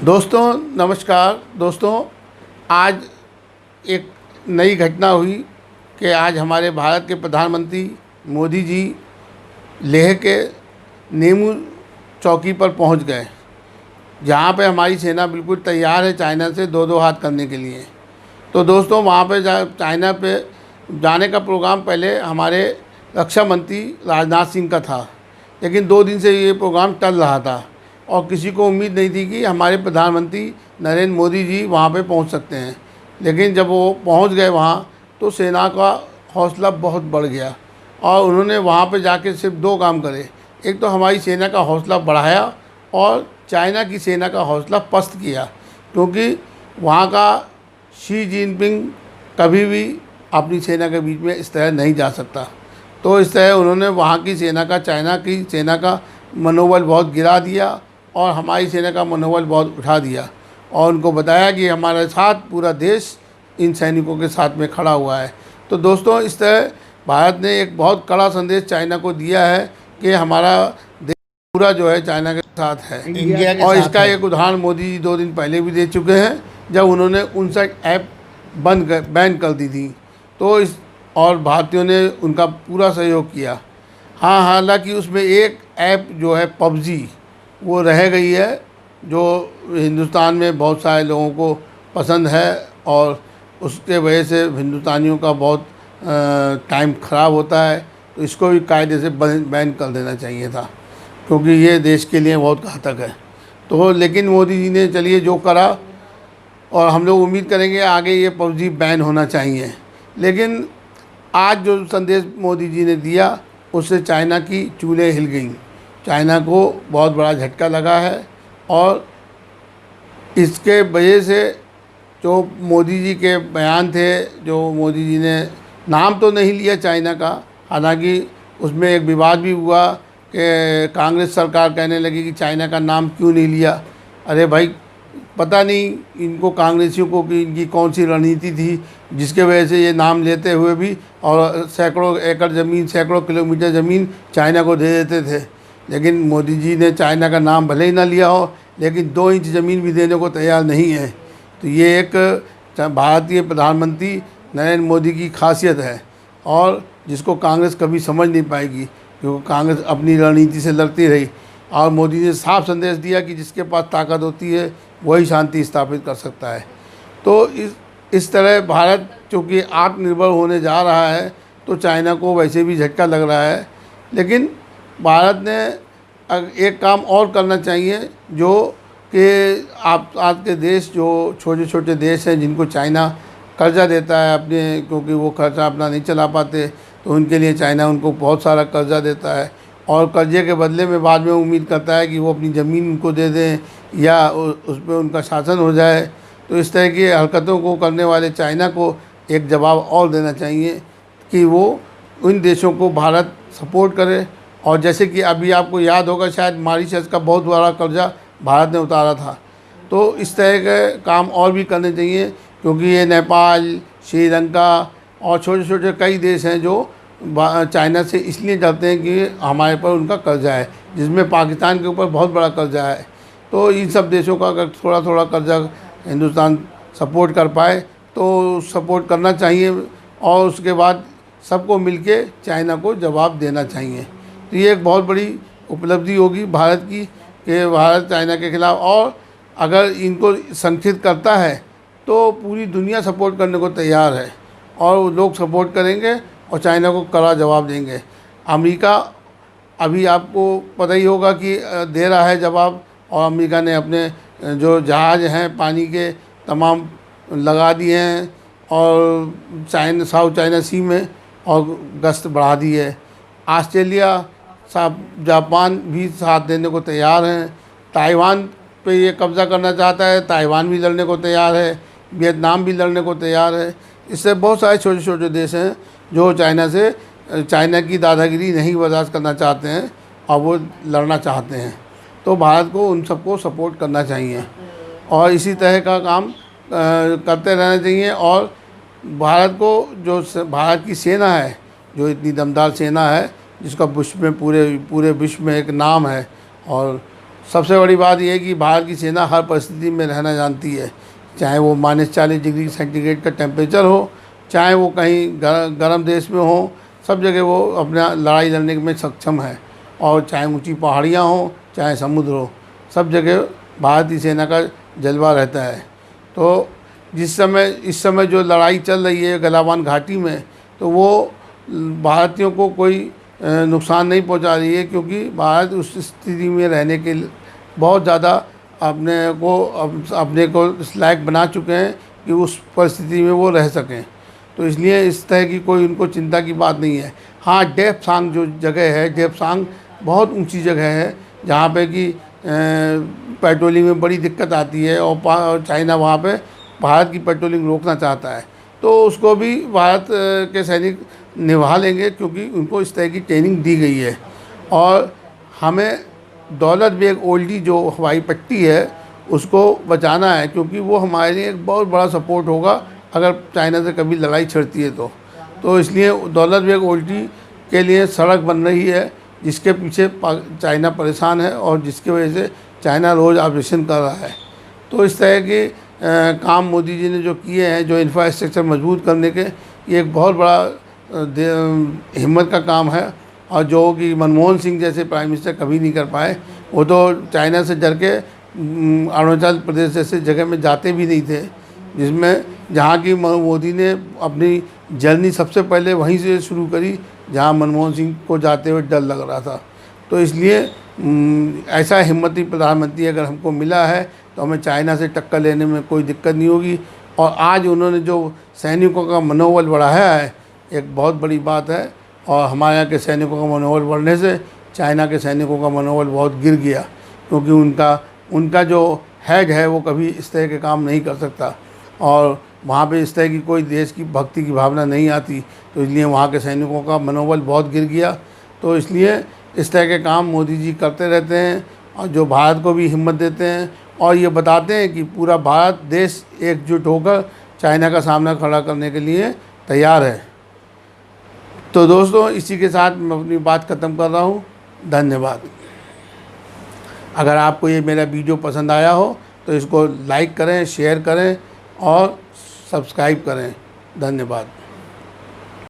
दोस्तों नमस्कार। दोस्तों, आज एक नई घटना हुई कि आज हमारे भारत के प्रधानमंत्री मोदी जी लेह के नेमू चौकी पर पहुंच गए, जहां पे हमारी सेना बिल्कुल तैयार है चाइना से दो दो हाथ करने के लिए। तो दोस्तों, वहां पे चाइना पे जाने का प्रोग्राम पहले हमारे रक्षा मंत्री राजनाथ सिंह का था, लेकिन 2 दिन से ये प्रोग्राम टल रहा था और किसी को उम्मीद नहीं थी कि हमारे प्रधानमंत्री नरेंद्र मोदी जी वहाँ पे पहुँच सकते हैं। लेकिन जब वो पहुँच गए वहाँ, तो सेना का हौसला बहुत बढ़ गया और उन्होंने वहाँ पे जाके सिर्फ 2 काम करे। एक तो हमारी सेना का हौसला बढ़ाया और चाइना की सेना का हौसला पस्त किया, क्योंकि वहाँ का शी जिनपिंग कभी भी अपनी सेना के बीच में इस तरह नहीं जा सकता। तो इस तरह उन्होंने वहाँ की सेना का, चाइना की सेना का मनोबल बहुत गिरा दिया और हमारी सेना का मनोबल बहुत उठा दिया और उनको बताया कि हमारे साथ पूरा देश इन सैनिकों के साथ में खड़ा हुआ है। तो दोस्तों, इस तरह भारत ने एक बहुत कड़ा संदेश चाइना को दिया है कि हमारा देश पूरा जो है चाइना के साथ है, इंडिया के और साथ इसका है। एक उदाहरण मोदी जी 2 दिन पहले भी दे चुके हैं, जब उन्होंने 59 ऐप बैन कर दी थी। तो इस और भारतीयों ने उनका पूरा सहयोग किया। हाँ, हालांकि उसमें एक ऐप जो है पबजी, वो रह गई है, जो हिंदुस्तान में बहुत सारे लोगों को पसंद है और उसके वजह से हिंदुस्तानियों का बहुत टाइम ख़राब होता है। तो इसको भी कायदे से बैन कर देना चाहिए था, क्योंकि ये देश के लिए बहुत घातक है। तो लेकिन मोदी जी ने चलिए जो करा, और हम लोग उम्मीद करेंगे आगे ये पबजी बैन होना चाहिए। लेकिन आज जो संदेश मोदी जी ने दिया, उससे चाइना की चूल्हें हिल गई। चाइना को बहुत बड़ा झटका लगा है और इसके वजह से जो मोदी जी के बयान थे, जो मोदी जी ने नाम तो नहीं लिया चाइना का, हालांकि उसमें एक विवाद भी हुआ कि कांग्रेस सरकार कहने लगी कि चाइना का नाम क्यों नहीं लिया। अरे भाई, पता नहीं इनको कांग्रेसियों को कि इनकी कौन सी रणनीति थी जिसके वजह से ये नाम लेते हुए भी और सैकड़ों एकड़ ज़मीन, सैकड़ों किलोमीटर ज़मीन चाइना को दे देते थे। लेकिन मोदी जी ने चाइना का नाम भले ही ना लिया हो, लेकिन 2 इंच ज़मीन भी देने को तैयार नहीं है। तो ये एक भारतीय प्रधानमंत्री नरेंद्र मोदी की खासियत है और जिसको कांग्रेस कभी समझ नहीं पाएगी, क्योंकि कांग्रेस अपनी रणनीति से लड़ती रही। और मोदी ने साफ संदेश दिया कि जिसके पास ताकत होती है वही शांति स्थापित कर सकता है। तो इस तरह भारत चूँकि आत्मनिर्भर होने जा रहा है, तो चाइना को वैसे भी झटका लग रहा है। लेकिन भारत ने एक काम और करना चाहिए, जो कि आज के देश, जो छोटे छोटे देश हैं जिनको चाइना कर्जा देता है अपने, क्योंकि वो खर्चा अपना नहीं चला पाते, तो उनके लिए चाइना उनको बहुत सारा कर्जा देता है और कर्जे के बदले में बाद में उम्मीद करता है कि वो अपनी ज़मीन उनको दे दें या उस पर उनका शासन हो जाए। तो इस तरह की हरकतों को करने वाले चाइना को एक जवाब और देना चाहिए कि वो उन देशों को भारत सपोर्ट करे। और जैसे कि अभी आपको याद होगा, शायद मॉरिशस का बहुत बड़ा कर्जा भारत ने उतारा था। तो इस तरह के काम और भी करने चाहिए, क्योंकि ये नेपाल, श्रीलंका और छोटे छोटे कई देश हैं जो चाइना से इसलिए डरते हैं कि हमारे पर उनका कर्जा है, जिसमें पाकिस्तान के ऊपर बहुत बड़ा कर्जा है। तो इन सब देशों का अगर थोड़ा थोड़ा कर्जा हिंदुस्तान सपोर्ट कर पाए तो सपोर्ट करना चाहिए, और उसके बाद सबको मिलके चाइना को जवाब देना चाहिए। तो ये एक बहुत बड़ी उपलब्धि होगी भारत की कि भारत चाइना के ख़िलाफ़, और अगर इनको संगठित करता है तो पूरी दुनिया सपोर्ट करने को तैयार है और लोग सपोर्ट करेंगे और चाइना को कड़ा जवाब देंगे। अमेरिका अभी आपको पता ही होगा कि दे रहा है जवाब, और अमेरिका ने अपने जो जहाज़ हैं पानी के तमाम लगा दिए हैं और साउथ चाइना सी में और गश्त बढ़ा दी है। ऑस्ट्रेलिया, जापान भी साथ देने को तैयार हैं। ताइवान पे ये कब्ज़ा करना चाहता है, ताइवान भी लड़ने को तैयार है, वियतनाम भी लड़ने को तैयार है। इससे बहुत सारे छोटे छोटे देश हैं जो चाइना की दादागिरी नहीं बर्दाश्त करना चाहते हैं और वो लड़ना चाहते हैं। तो भारत को उन सबको सपोर्ट करना चाहिए और इसी तरह का काम करते रहना चाहिए। और भारत को, जो भारत की सेना है, जो इतनी दमदार सेना है, जिसका विश्व में पूरे विश्व में एक नाम है, और सबसे बड़ी बात यह है कि भारत की सेना हर परिस्थिति में रहना जानती है, चाहे वो -40 डिग्री सेंटीग्रेड का टेम्परेचर हो, चाहे वो कहीं गर्म देश में हो, सब जगह वो अपना लड़ाई लड़ने में सक्षम है। और चाहे ऊंची पहाड़ियाँ हों, चाहे समुद्र हो, सब जगह भारतीय सेना का जलवा रहता है। तो इस समय जो लड़ाई चल रही है गलावान घाटी में, तो वो भारतीयों को कोई नुकसान नहीं पहुंचा रही है, क्योंकि भारत उस स्थिति में रहने के लिए बहुत ज़्यादा अपने को इस लायक बना चुके हैं कि उस परिस्थिति में वो रह सकें। तो इसलिए इस तरह की कोई उनको चिंता की बात नहीं है। हाँ, डेप्सांग जो जगह है, डेप्सांग बहुत ऊंची जगह है जहाँ पे कि पेट्रोलिंग में बड़ी दिक्कत आती है, और चाइना वहाँ पे भारत की पेट्रोलिंग रोकना चाहता है। तो उसको भी भारत के सैनिक निभा लेंगे, क्योंकि उनको इस तरह की ट्रेनिंग दी गई है। और हमें दौलत बेग ओल्डी जो हवाई पट्टी है उसको बचाना है, क्योंकि वो हमारे लिए एक बहुत बड़ा सपोर्ट होगा अगर चाइना से कभी लड़ाई छिड़ती है तो इसलिए दौलत बेग ओल्डी के लिए सड़क बन रही है, जिसके पीछे चाइना परेशान है और जिसकी वजह से चाइना रोज़ ऑपरेशन कर रहा है। तो इस तरह के काम मोदी जी ने जो किए हैं, जो इंफ्रास्ट्रक्चर मजबूत करने के, ये एक बहुत बड़ा हिम्मत का काम है। और जो कि मनमोहन सिंह जैसे प्राइम मिनिस्टर कभी नहीं कर पाए। वो तो चाइना से डर के अरुणाचल प्रदेश जैसे जगह में जाते भी नहीं थे, जहाँ की मोदी ने अपनी जर्नी सबसे पहले वहीं से शुरू करी जहाँ मनमोहन सिंह को जाते हुए डर लग रहा था। तो इसलिए ऐसा हिम्मती प्रधानमंत्री अगर हमको मिला है तो हमें चाइना से टक्कर लेने में कोई दिक्कत नहीं होगी। और आज उन्होंने जो सैनिकों का मनोबल बढ़ाया है, एक बहुत बड़ी बात है। और हमारे यहाँ के सैनिकों का मनोबल बढ़ने से चाइना के सैनिकों का मनोबल बहुत गिर गया, क्योंकि उनका जो हेड है वो कभी इस तरह के काम नहीं कर सकता, और वहाँ पे इस तरह की कोई देश की भक्ति की भावना नहीं आती। तो इसलिए वहाँ के सैनिकों का मनोबल बहुत गिर गया। तो इसलिए इस तरह के काम मोदी जी करते रहते हैं, और जो भारत को भी हिम्मत देते हैं, और ये बताते हैं कि पूरा भारत देश एकजुट होकर चाइना का सामना खड़ा करने के लिए तैयार है। तो दोस्तों, इसी के साथ मैं अपनी बात ख़त्म कर रहा हूँ। धन्यवाद। अगर आपको ये मेरा वीडियो पसंद आया हो तो इसको लाइक करें, शेयर करें और सब्सक्राइब करें। धन्यवाद।